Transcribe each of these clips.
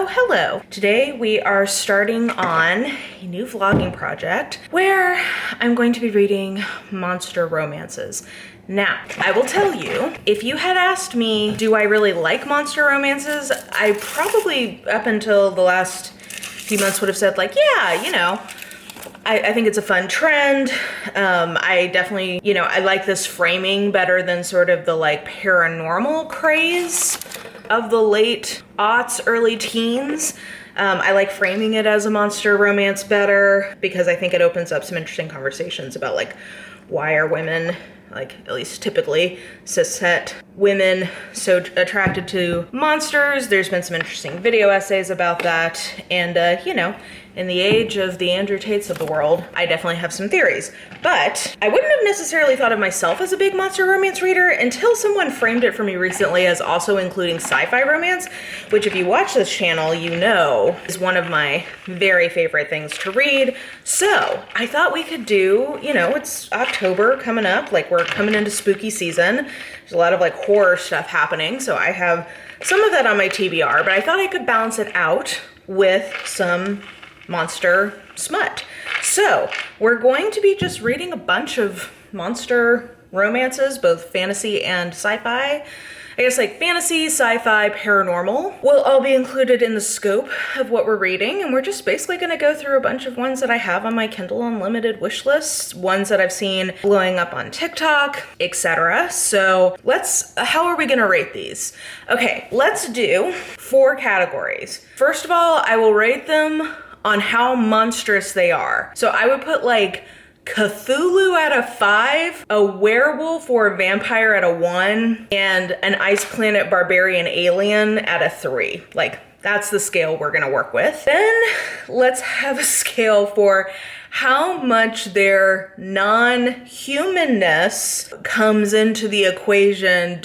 Hello. Today we are starting on a new vlogging project where I'm going to be reading monster romances. Now, I will tell you, if you had asked me, do I really like monster romances? I probably, up until the last few months, would have said like, yeah, you know, I think it's a fun trend. I definitely, you know, I like this framing better than sort of the like paranormal craze of the late aughts, early teens. I like framing it as a monster romance better because I think it opens up some interesting conversations about like, why are women, like at least typically cishet women, so attracted to monsters? There's been some interesting video essays about that. And you know, in the age of the Andrew Tates of the world, I definitely have some theories. But I wouldn't have necessarily thought of myself as a big monster romance reader until someone framed it for me recently as also including sci-fi romance, which if you watch this channel, you know is one of my very favorite things to read. So I thought we could do, you know, it's October coming up, like we're coming into spooky season. There's a lot of like horror stuff happening. So I have some of that on my TBR, but I thought I could balance it out with some monster smut. So we're going to be just reading a bunch of monster romances, both fantasy and sci-fi. I guess like fantasy, sci-fi, paranormal will all be included in the scope of what we're reading. And we're just basically gonna go through a bunch of ones that I have on my Kindle Unlimited wish list, ones that I've seen blowing up on TikTok, etc. So how are we gonna rate these? Okay, let's do 4 categories. First of all, I will rate them on how monstrous they are. So I would put like Cthulhu at a 5, a werewolf or a vampire at a 1, and an ice planet barbarian alien at a 3. Like, that's the scale we're gonna work with. Then let's have a scale for how much their non-humanness comes into the equation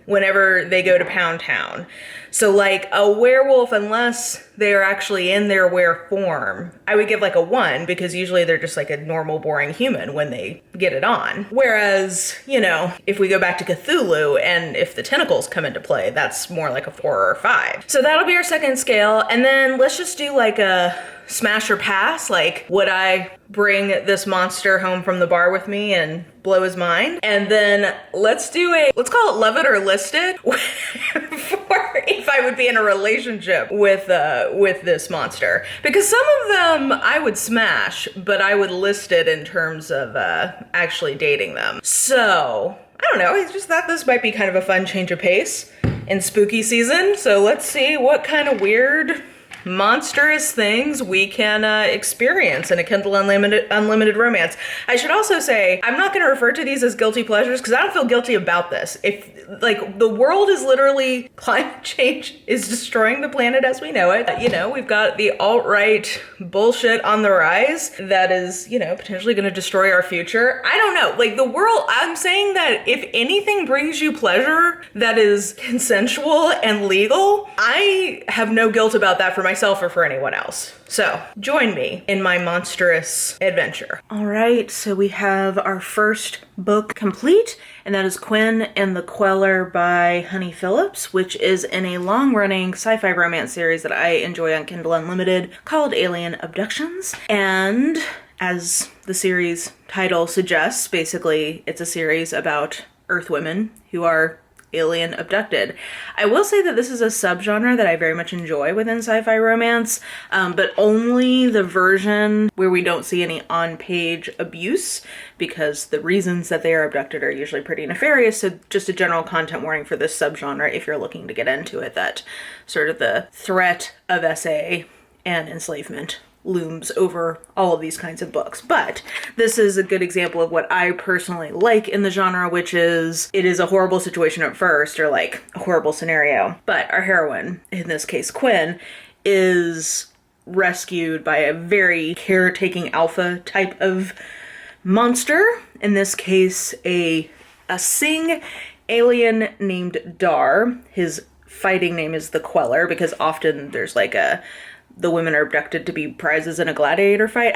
whenever they go to Pound Town. So like a werewolf, unless they're actually in their were form, I would give like a 1 because usually they're just like a normal, boring human when they get it on. Whereas, you know, if we go back to Cthulhu and if the tentacles come into play, that's more like a 4 or a 5. So that'll be our second scale. And then let's just do like a smash or pass. Like, would I bring this monster home from the bar with me and blow his mind? And then let's call it love it or list it for if I would be in a relationship with this monster. Because some of them I would smash, but I would list it in terms of actually dating them. So I don't know, I just thought this might be kind of a fun change of pace in spooky season. So let's see what kind of weird monstrous things we can experience in a Kindle Unlimited romance. I should also say, I'm not going to refer to these as guilty pleasures because I don't feel guilty about this. If, like, the world is literally, climate change is destroying the planet as we know it. You know, we've got the alt-right bullshit on the rise that is, you know, potentially going to destroy our future. I don't know. Like, the world, I'm saying that if anything brings you pleasure that is consensual and legal, I have no guilt about that for myself or for anyone else. So join me in my monstrous adventure. All right, so we have our first book complete, and that is Quinn and the Queller by Honey Phillips, which is in a long-running sci-fi romance series that I enjoy on Kindle Unlimited called Alien Abductions. And as the series title suggests, basically it's a series about Earth women who are alien abducted. I will say that this is a subgenre that I very much enjoy within sci-fi romance, but only the version where we don't see any on-page abuse, because the reasons that they are abducted are usually pretty nefarious. So just a general content warning for this subgenre if you're looking to get into it, that sort of the threat of SA and enslavement looms over all of these kinds of books. But this is a good example of what I personally like in the genre, which is it is a horrible situation at first, or like a horrible scenario. But our heroine, in this case Quinn, is rescued by a very caretaking alpha type of monster. In this case, a Sing alien named Dar. His fighting name is the Queller because often there's like the women are abducted to be prizes in a gladiator fight.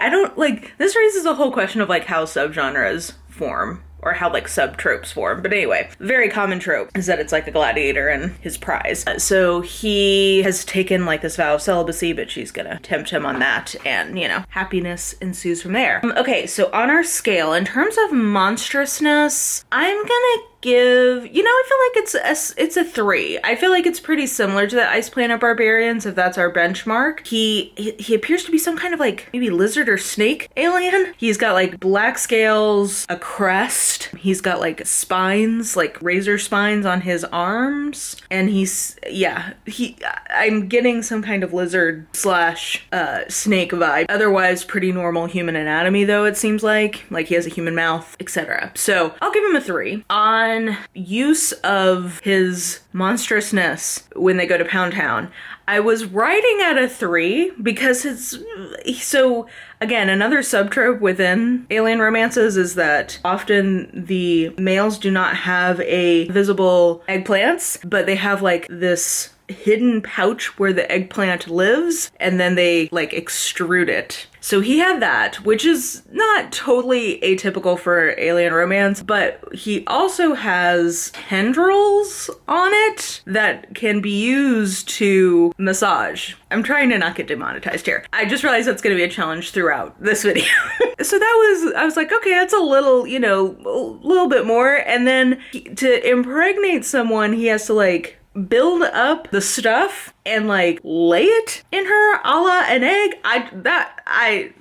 This raises a whole question of like how subgenres form or how like sub-tropes form. But anyway, very common trope is that it's like a gladiator and his prize. So he has taken like this vow of celibacy, but she's gonna tempt him on that, and you know, happiness ensues from there. Okay, so on our scale, in terms of monstrousness, I'm gonna give, you know, I feel like it's a 3. I feel like it's pretty similar to the Ice Planet Barbarians, if that's our benchmark. He appears to be some kind of like maybe lizard or snake alien. He's got like black scales, a crest. He's got like spines, like razor spines on his arms, and I'm getting some kind of lizard slash snake vibe. Otherwise, pretty normal human anatomy though, it seems like he has a human mouth, etc. So I'll give him a 3. On use of his monstrousness when they go to Pound Town, I was writing at a 3 because so again, another subtrope within alien romances is that often the males do not have a visible eggplants, but they have like this hidden pouch where the eggplant lives, and then they like extrude it. So he had that, which is not totally atypical for alien romance, but he also has tendrils on it that can be used to massage. I'm trying to not get demonetized here. I just realized that's going to be a challenge throughout this video. So I was like, okay, that's a little, you know, a little bit more. And then to impregnate someone, he has to like build up the stuff and like lay it in her a la an egg.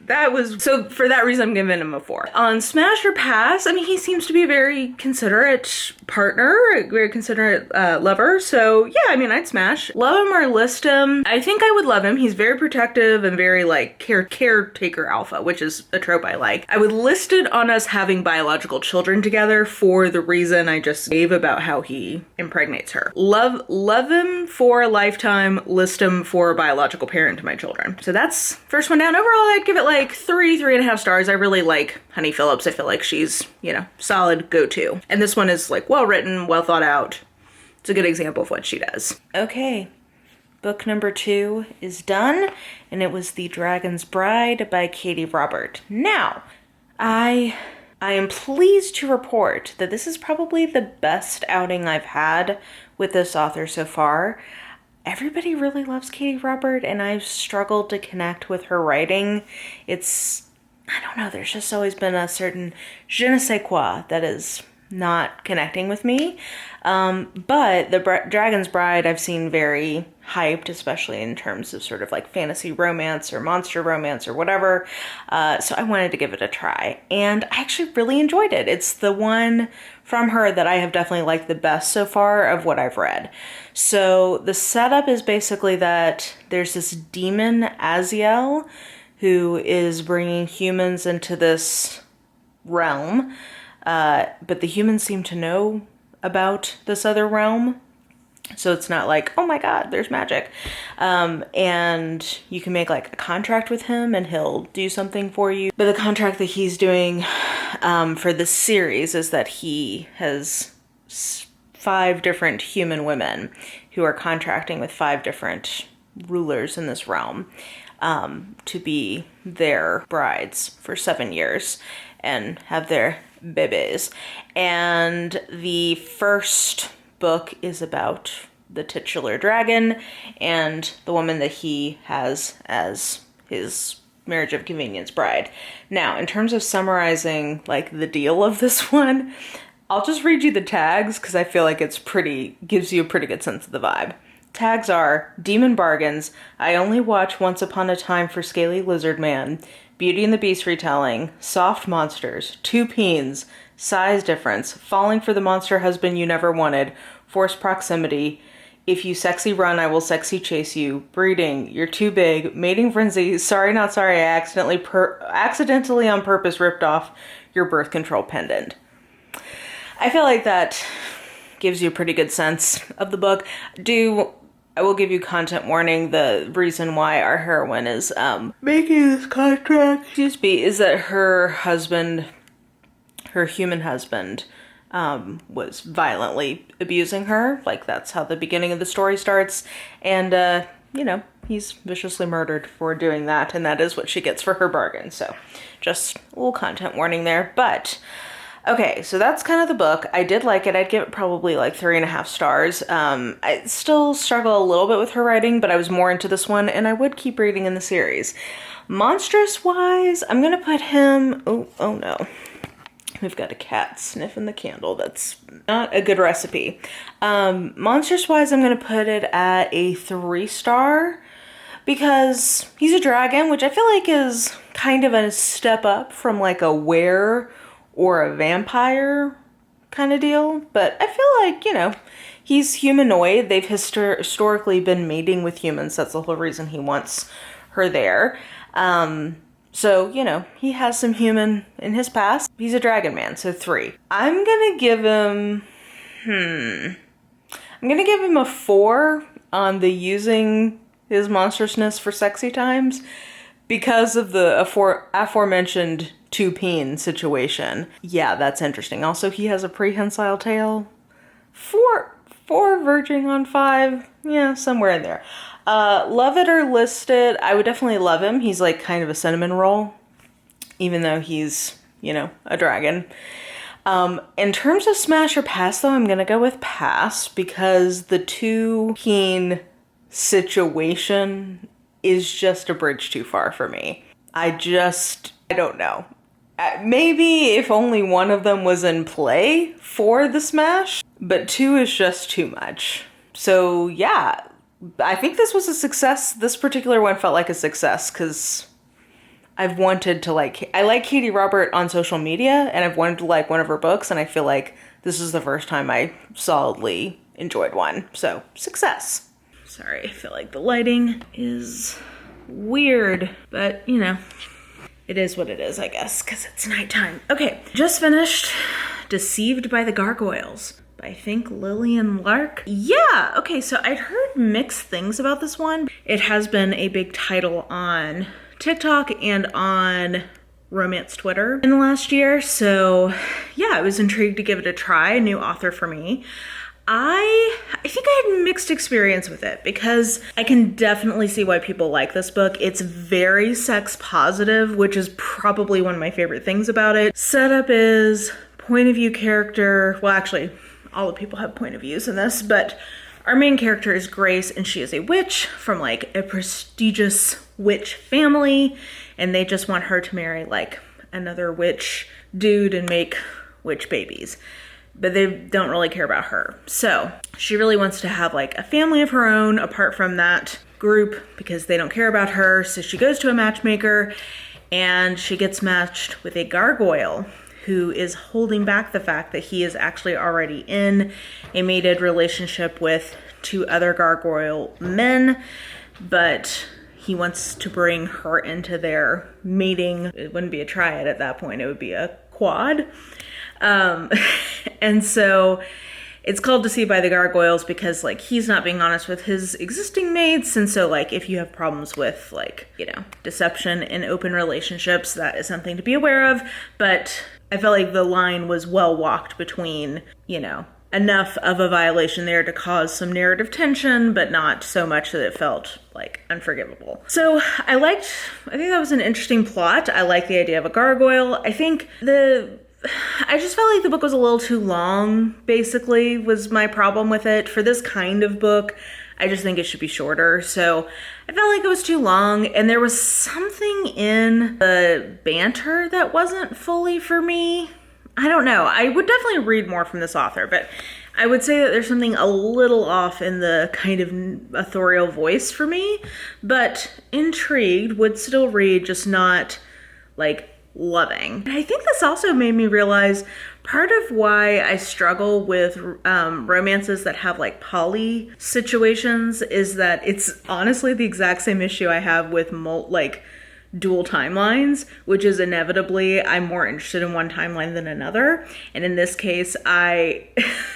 That was, so for that reason I'm giving him a 4. On Smash or Pass, I mean, he seems to be a very considerate partner, a very considerate lover, so yeah, I mean, I'd smash. Love him or list him? I think I would love him. He's very protective and very like caretaker alpha, which is a trope I like. I would list it on us having biological children together for the reason I just gave about how he impregnates her. Love him for a lifetime, list him for a biological parent to my children. So that's first one down. Overall, I'd give it like 3.5 stars. I really like Honey Phillips. I feel like she's, you know, solid go-to. And this one is like well written, well thought out. It's a good example of what she does. Okay, book number 2 is done, and it was The Dragon's Bride by Katie Robert. Now, I am pleased to report that this is probably the best outing I've had with this author so far. Everybody really loves Katie Robert, and I've struggled to connect with her writing. I don't know, there's just always been a certain je ne sais quoi that is not connecting with me. But The Dragon's Bride I've seen very hyped, especially in terms of sort of like fantasy romance or monster romance or whatever. So I wanted to give it a try, and I actually really enjoyed it. It's the one from her that I have definitely liked the best so far of what I've read. So the setup is basically that there's this demon, Aziel, who is bringing humans into this realm, but the humans seem to know about this other realm. So it's not like, oh my god, there's magic. And you can make like a contract with him and he'll do something for you. But the contract that he's doing for this series is that he has 5 different human women who are contracting with 5 different rulers in this realm to be their brides for 7 years and have their babies. And the first book is about the titular dragon and the woman that he has as his marriage of convenience bride. Now, in terms of summarizing like the deal of this one, I'll just read you the tags because I feel like gives you a pretty good sense of the vibe. Tags are Demon Bargains, I Only Watch Once Upon a Time for Scaly Lizard Man, Beauty and the Beast retelling, Soft Monsters, 2 Peens, Size Difference, Falling for the Monster Husband You Never Wanted, Forced Proximity, If You Sexy Run, I Will Sexy Chase You, Breeding, You're Too Big, Mating Frenzy, Sorry Not Sorry, I accidentally on purpose ripped off your birth control pendant. I feel like that gives you a pretty good sense of the book. I will give you content warning. The reason why our heroine is making this contract, is that her human husband, was violently abusing her. Like, that's how the beginning of the story starts. And, you know, he's viciously murdered for doing that, and that is what she gets for her bargain. So, just a little content warning there. But Okay, so that's kind of the book. I did like it. I'd give it probably like 3.5 stars. I still struggle a little bit with her writing, but I was more into this one, and I would keep reading in the series. Monstrous-wise, I'm gonna put him... Oh no. We've got a cat sniffing the candle. That's not a good recipe. Monstrous-wise, I'm gonna put it at a 3-star because he's a dragon, which I feel like is kind of a step up from like a were or a vampire kind of deal. But I feel like, you know, he's humanoid. They've historically been mating with humans. That's the whole reason he wants her there. So, you know, he has some human in his past. He's a dragon man, so 3. I'm gonna give him... I'm gonna give him a 4 on the using his monstrousness for sexy times because of the aforementioned two-peen situation. Yeah, that's interesting. Also, he has a prehensile tail. 4 verging on 5. Yeah, somewhere in there. Love it or list it. I would definitely love him. He's like kind of a cinnamon roll, even though he's, you know, a dragon. In terms of smash or pass, though, I'm gonna go with pass because the two-peen situation is just a bridge too far for me. I don't know. Maybe if only one of them was in play for the smash, but 2 is just too much. So yeah, I think this was a success. This particular one felt like a success because I've wanted to I like Katie Robert on social media and I've wanted to like one of her books, and I feel like this is the first time I solidly enjoyed one. So success. Sorry, I feel like the lighting is weird, but you know, it is what it is, I guess, because it's nighttime. Okay, just finished Deceived by the Gargoyles by, I think, Lillian Lark. Yeah, okay, so I'd heard mixed things about this one. It has been a big title on TikTok and on romance Twitter in the last year, so yeah, I was intrigued to give it a try. A new author for me. I think I had mixed experience with it because I can definitely see why people like this book. It's very sex positive, which is probably one of my favorite things about it. Setup is point of view character. Well, actually, all the people have point of views in this, but our main character is Grace, and she is a witch from like a prestigious witch family, and they just want her to marry like another witch dude and make witch babies. But they don't really care about her. So she really wants to have like a family of her own apart from that group because they don't care about her. So she goes to a matchmaker and she gets matched with a gargoyle who is holding back the fact that he is actually already in a mated relationship with 2 other gargoyle men, but he wants to bring her into their mating. It wouldn't be a triad at that point, it would be a quad. And so it's called Deceived by the Gargoyles because like he's not being honest with his existing mates. And so like if you have problems with like, you know, deception in open relationships, that is something to be aware of. But I felt like the line was well walked between, you know, enough of a violation there to cause some narrative tension, but not so much that it felt like unforgivable. So I think that was an interesting plot. I like the idea of a gargoyle. I just felt like the book was a little too long, basically, was my problem with it. For this kind of book, I just think it should be shorter. So I felt like it was too long, and there was something in the banter that wasn't fully for me. I don't know. I would definitely read more from this author, but I would say that there's something a little off in the kind of authorial voice for me, but intrigued, would still read, just not like loving. And I think this also made me realize part of why I struggle with romances that have like poly situations is that it's honestly the exact same issue I have with dual timelines, which is inevitably I'm more interested in one timeline than another. And in this case, I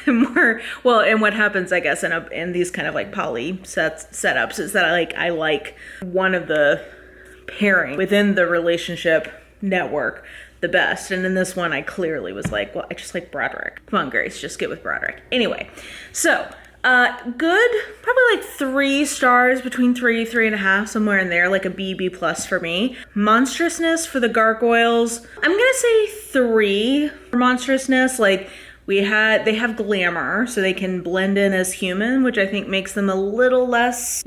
am more, well, and what happens, I guess, in these kind of like poly setups is that I like one of the pairing within the relationship network the best. And in this one, I clearly was like, well, I just like Broderick. Come on, Grace, just get with Broderick. Anyway, so Good, probably like 3 stars, between 3.5, somewhere in there, like a B plus for me. Monstrousness for the gargoyles, I'm gonna say 3 for monstrousness. Like they have glamour, so they can blend in as human, which I think makes them a little less,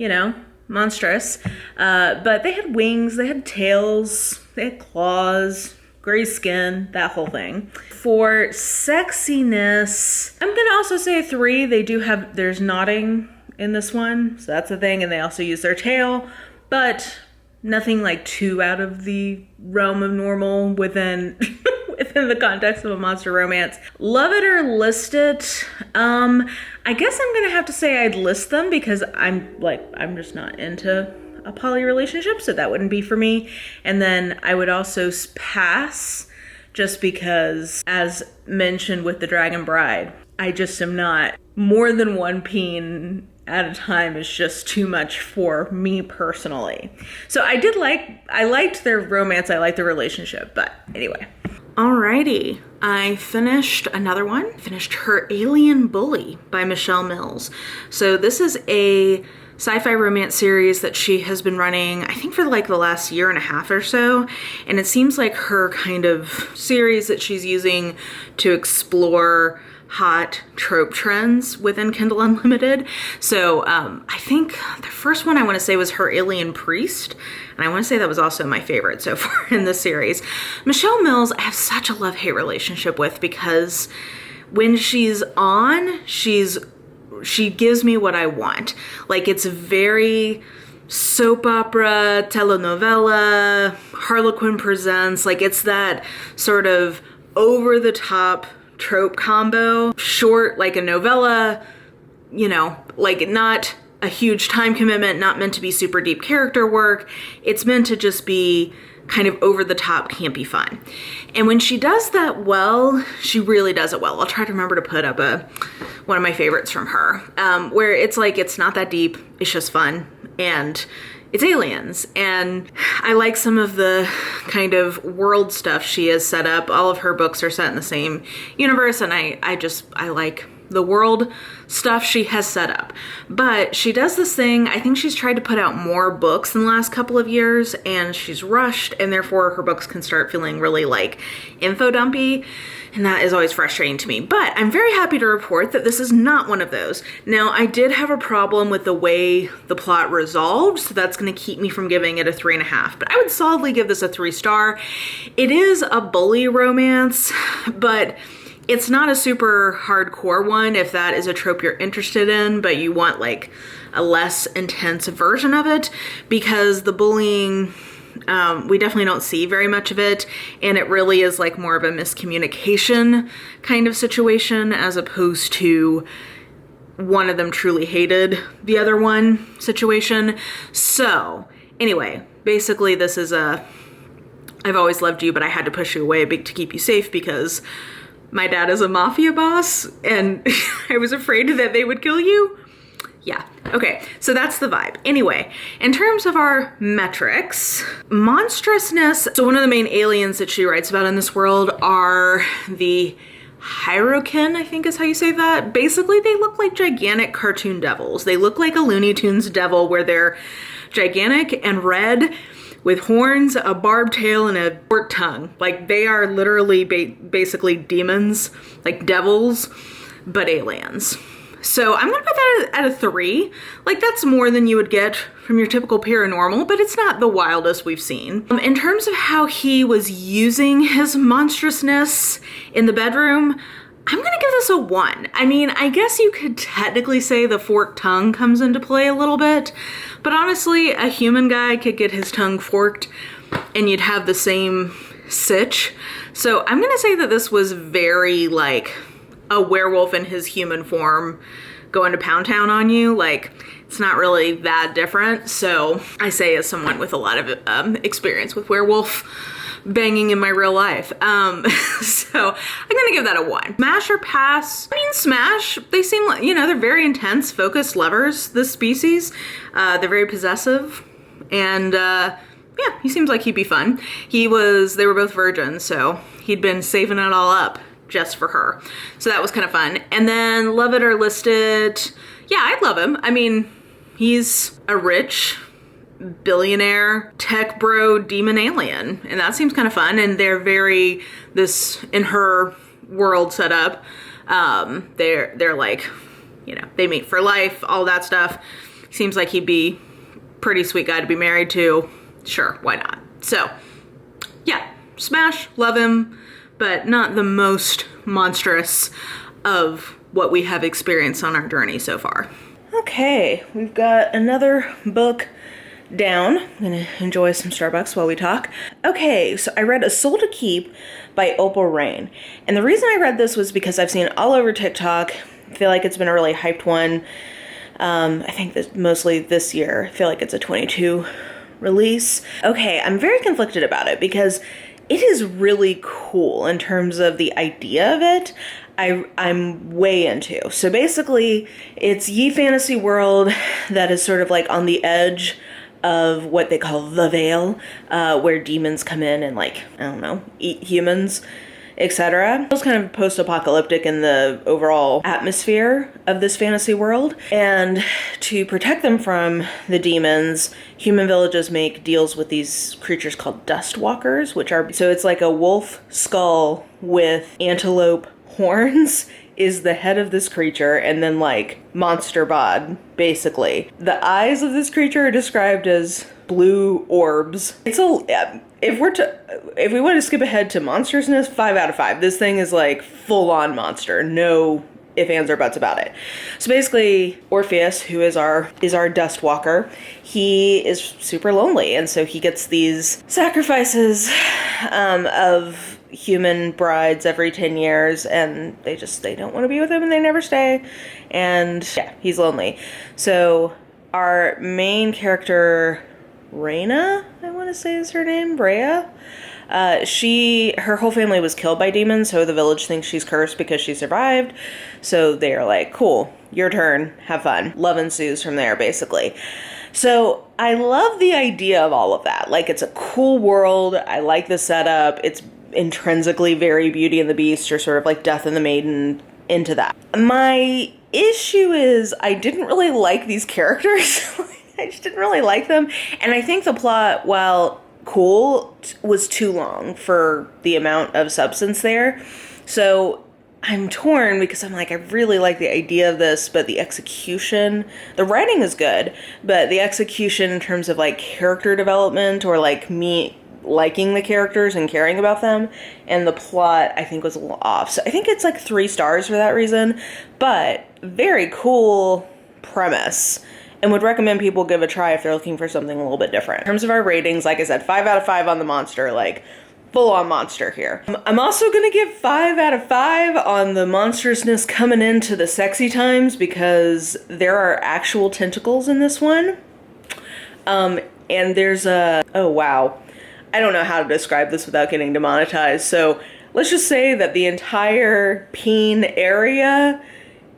monstrous. But they had wings, they had tails, they had claws, gray skin, that whole thing. For sexiness, I'm gonna also say 3. There's nodding in this one, so that's a thing, and they also use their tail, but nothing like too out of the realm of normal within within the context of a monster romance. Love it or list it. I guess I'm gonna have to say I'd list them because I'm just not into a poly relationship, so that wouldn't be for me. And then I would also pass, just because, as mentioned with the Dragon Bride, I just am not. More than one peen at a time is just too much for me personally. So I liked their romance, I liked their relationship, but anyway. Alrighty, I finished another one. Finished Her Alien Bully by Michelle Mills. So this is a sci-fi romance series that she has been running, I think, for like the last 1.5 years or so. And it seems like her kind of series that she's using to explore hot trope trends within Kindle Unlimited. So I think the first one I want to say was Her Alien Priest, and I want to say that was also my favorite so far in the series. Michelle Mills, I have such a love-hate relationship with, because when she's on, she gives me what I want. Like, it's very soap opera, telenovela, Harlequin Presents. Like, it's that sort of over-the-top trope combo. Short, like a novella, like not a huge time commitment, not meant to be super deep character work. It's meant to just be kind of over the top, campy fun. And when she does that well, she really does it well. I'll try to remember to put up one of my favorites from her, where it's like, it's not that deep, it's just fun, and it's aliens. And I like some of the kind of world stuff she has set up. All of her books are set in the same universe, and I like the world stuff she has set up. But she does this thing, I think she's tried to put out more books in the last couple of years, and she's rushed, and therefore her books can start feeling really like info dumpy, and that is always frustrating to me. But I'm very happy to report that this is not one of those. Now, I did have a problem with the way the plot resolved, so that's going to keep me from giving it a 3.5, but I would solidly give this a 3-star. It is a bully romance, but it's not a super hardcore one if that is a trope you're interested in, but you want like a less intense version of it, because the bullying, we definitely don't see very much of it, and it really is like more of a miscommunication kind of situation, as opposed to one of them truly hated the other one situation. So anyway, basically this is I've always loved you, but I had to push you away to keep you safe, because my dad is a mafia boss and I was afraid that they would kill you. Yeah, okay, so that's the vibe. Anyway, in terms of our metrics, monstrousness, so one of the main aliens that she writes about in this world are the Hierokin, I think is how you say that. Basically, they look like gigantic cartoon devils. They look like a Looney Tunes devil, where they're gigantic and red, with horns, a barbed tail, and a forked tongue. Like, they are literally basically demons, like devils, but aliens. So I'm gonna put that at a 3. Like, that's more than you would get from your typical paranormal, but it's not the wildest we've seen. In terms of how he was using his monstrousness in the bedroom, I'm gonna give this a 1. I mean, I guess you could technically say the forked tongue comes into play a little bit, but honestly, a human guy could get his tongue forked and you'd have the same sitch. So I'm gonna say that this was very like a werewolf in his human form going to Pound Town on you. Like, it's not really that different. So I say, as someone with a lot of experience with werewolf banging in my real life. So I'm gonna give that a 1. Smash or pass? I mean, smash. They seem like, they're very intense, focused lovers, this species. They're very possessive, and yeah, he seems like he'd be fun. They were both virgins, so he'd been saving it all up just for her. So that was kind of fun. And then love it or list it. Yeah, I love him. I mean, he's a rich billionaire tech bro demon alien, and that seems kind of fun. And they're very, this in her world setup, they're like, you know, they mate for life, all that stuff. Seems like he'd be pretty sweet guy to be married to. Sure, why not? So yeah, smash, love him, but not the most monstrous of what we have experienced on our journey so far. Okay, we've got another book down. I'm gonna enjoy some Starbucks while we talk. Okay, so I read A Soul to Keep by Opal Rain. And the reason I read this was because I've seen it all over TikTok. I feel like it's been a really hyped one. I think this, mostly this year. I feel like it's a 22 release. Okay, I'm very conflicted about it because it is really cool in terms of the idea of it. I'm way into. So basically, it's ye fantasy world that is sort of like on the edge of what they call the Veil, where demons come in and, like, I don't know, eat humans, etc. It was kind of post-apocalyptic in the overall atmosphere of this fantasy world. And to protect them from the demons, human villages make deals with these creatures called dust walkers, which are, so it's like a wolf skull with antelope horns is the head of this creature, and then like monster bod, basically. The eyes of this creature are described as blue orbs. It's a, if we want to skip ahead to monstrousness, 5 out of 5. This thing is like full on monster. No ifs, ands, or buts about it. So basically, Orpheus, who is our dust walker, he is super lonely, and so he gets these sacrifices of human brides every 10 years, and they don't want to be with him, and they never stay, and yeah, he's lonely. So our main character, Reyna, I want to say is her name, Brea, her whole family was killed by demons, so the village thinks she's cursed because she survived. So they're like, cool, your turn, have fun. Love ensues from there, basically. So I love the idea of all of that. Like, it's a cool world. I like the setup. It's intrinsically very Beauty and the Beast, or sort of like Death and the Maiden, into that. My issue is I didn't really like these characters. I just didn't really like them. And I think the plot, while cool, was too long for the amount of substance there. So I'm torn because I'm like, I really like the idea of this, but the execution, the writing is good, but the execution in terms of like character development, or like me liking the characters and caring about them, and the plot, I think, was a little off. So I think it's like 3 stars for that reason, but very cool premise, and would recommend people give a try if they're looking for something a little bit different. In terms of our ratings, like I said, 5 out of 5 on the monster, like full on monster here. I'm also gonna give 5 out of 5 on the monstrousness coming into the sexy times, because there are actual tentacles in this one. And there's a, oh wow, I don't know how to describe this without getting demonetized. So let's just say that the entire peen area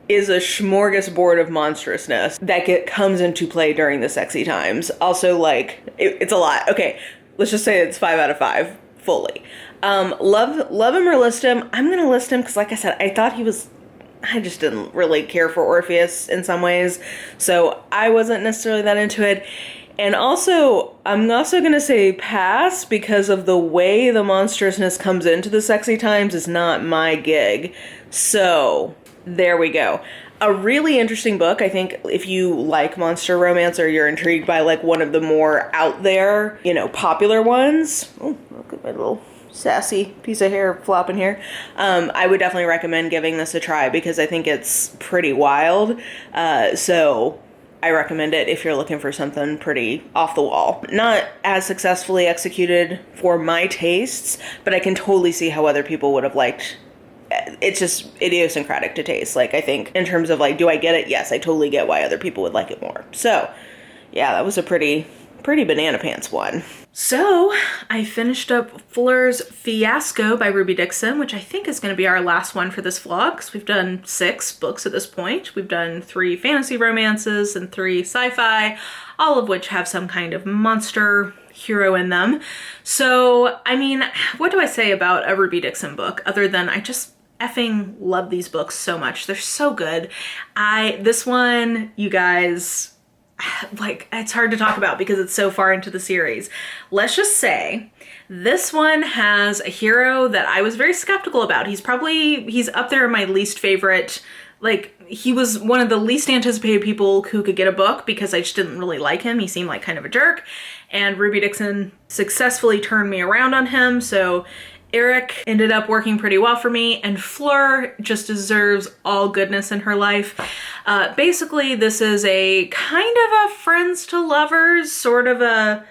is a smorgasbord of monstrousness that comes into play during the sexy times. Also, like, it's a lot. Okay, let's just say it's 5 out of 5 fully. Love him or list him. I'm gonna list him because, like I said, I just didn't really care for Orpheus in some ways, so I wasn't necessarily that into it. And also, I'm also going to say pass, because of the way the monstrousness comes into the sexy times is not my gig. So there we go. A really interesting book. I think if you like monster romance, or you're intrigued by like one of the more out there, you know, popular ones. Oh, look at my little sassy piece of hair flopping here. I would definitely recommend giving this a try, because I think it's pretty wild. So I recommend it if you're looking for something pretty off the wall. Not as successfully executed for my tastes, but I can totally see how other people would have liked. It's just idiosyncratic to taste. Like, I think in terms of like, do I get it? Yes, I totally get why other people would like it more. So yeah, that was a pretty banana pants one. So I finished up Fuller's Fiasco by Ruby Dixon, which I think is going to be our last one for this vlog, because we've done 6 books at this point. We've done 3 fantasy romances and 3 sci-fi, all of which have some kind of monster hero in them. So, I mean, what do I say about a Ruby Dixon book other than I effing love these books so much. They're so good. This one, you guys, like, it's hard to talk about because it's so far into the series. Let's just say this one has a hero that I was very skeptical about. He's up there in my least favorite. Like, he was one of the least anticipated people who could get a book because I just didn't really like him. He seemed like kind of a jerk. And Ruby Dixon successfully turned me around on him. So Eric ended up working pretty well for me, and Fleur just deserves all goodness in her life. Basically, this is a kind of a friends to lovers, sort of a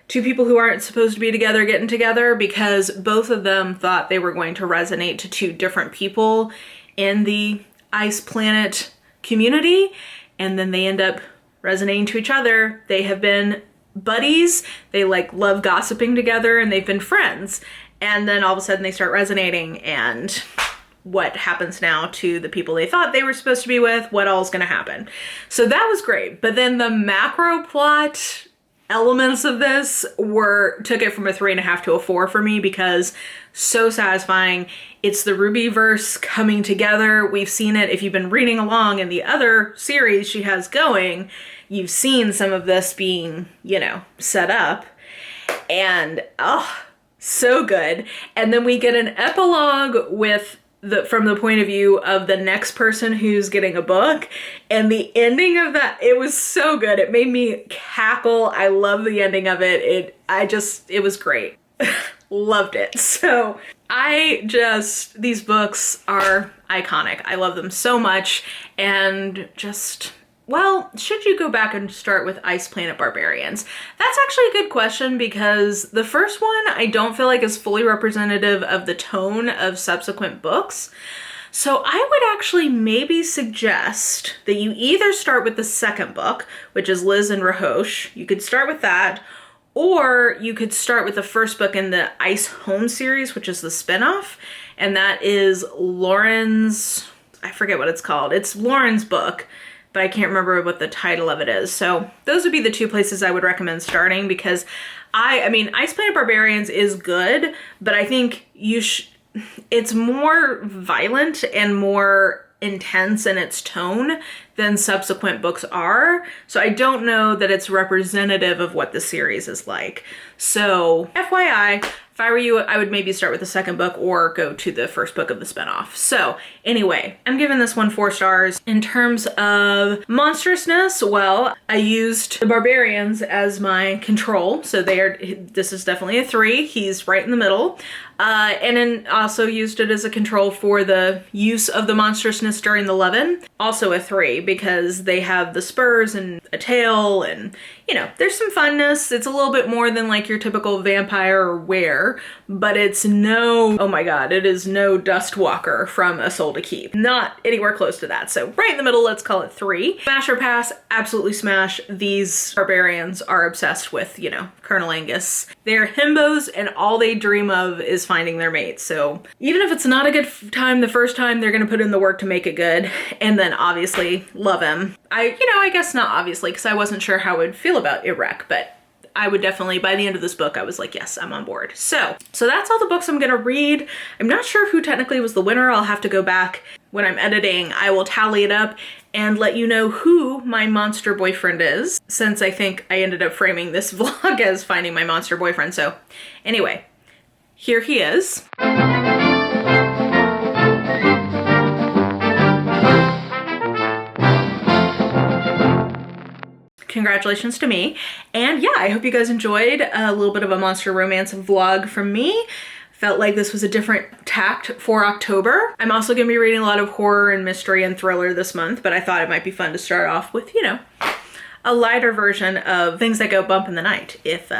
two people who aren't supposed to be together getting together, because both of them thought they were going to resonate to two different people in the Ice Planet community, and then they end up resonating to each other. They have been buddies, they like love gossiping together, and they've been friends. And then all of a sudden they start resonating, and what happens now to the people they thought they were supposed to be with, what all's gonna happen. So that was great. But then the macro plot elements of this took it from a 3.5 to a 4 for me, because so satisfying. It's the Rubyverse coming together. We've seen it, if you've been reading along in the other series she has going, you've seen some of this being, set up. And, so good. And then we get an epilogue from the point of view of the next person who's getting a book, and the ending of that, it was so good. It made me cackle. I love the ending of it. It was great. Loved it. So these books are iconic. I love them so much. And should you go back and start with Ice Planet Barbarians? That's actually a good question, because the first one I don't feel like is fully representative of the tone of subsequent books. So I would actually maybe suggest that you either start with the second book, which is Liz and Rahosh. You could start with that, or you could start with the first book in the Ice Home series, which is the spinoff, and that is Lauren's, I forget what it's called. It's Lauren's book, but I can't remember what the title of it is. So those would be the two places I would recommend starting, because Ice Planet Barbarians is good, but I think it's more violent and more intense in its tone than subsequent books are. So I don't know that it's representative of what the series is like. So FYI, if I were you, I would maybe start with the second book or go to the first book of the spinoff. So anyway, I'm giving this one 4 stars. In terms of monstrousness, well, I used the barbarians as my control. So this is definitely a 3. He's right in the middle. And then also used it as a control for the use of the monstrousness during the Levin. Also a 3, because they have the spurs and a tail, and there's some funness. It's a little bit more than like your typical vampire or were, but it's oh my god, it is no Dustwalker from A Soul to Keep. Not anywhere close to that. So right in the middle, let's call it 3. Smash or pass? Absolutely smash. These barbarians are obsessed with, Colonel Angus. They're himbos, and all they dream of is finding their mate. So even if it's not a good time the first time, they're gonna put in the work to make it good. And then obviously love him. I guess not obviously, because I wasn't sure how I would feel about Irek, but I would definitely, by the end of this book, I was like, yes, I'm on board. So that's all the books I'm gonna read. I'm not sure who technically was the winner. I'll have to go back when I'm editing. I will tally it up and let you know who my monster boyfriend is, since I think I ended up framing this vlog as finding my monster boyfriend. So anyway, here he is. Congratulations to me. And yeah, I hope you guys enjoyed a little bit of a monster romance vlog from me. Felt like this was a different tact for October. I'm also gonna be reading a lot of horror and mystery and thriller this month, but I thought it might be fun to start off with, a lighter version of things that go bump in the night, if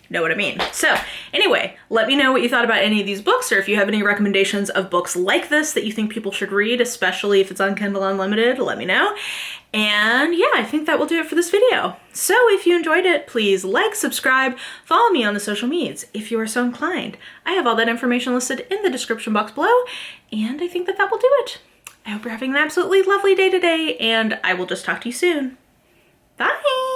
know what I mean. So anyway, let me know what you thought about any of these books, or if you have any recommendations of books like this that you think people should read, especially if it's on Kindle Unlimited, let me know. And yeah, I think that will do it for this video. So if you enjoyed it, please like, subscribe, follow me on the social medias if you are so inclined. I have all that information listed in the description box below, and I think that will do it. I hope you're having an absolutely lovely day today, and I will just talk to you soon. Bye!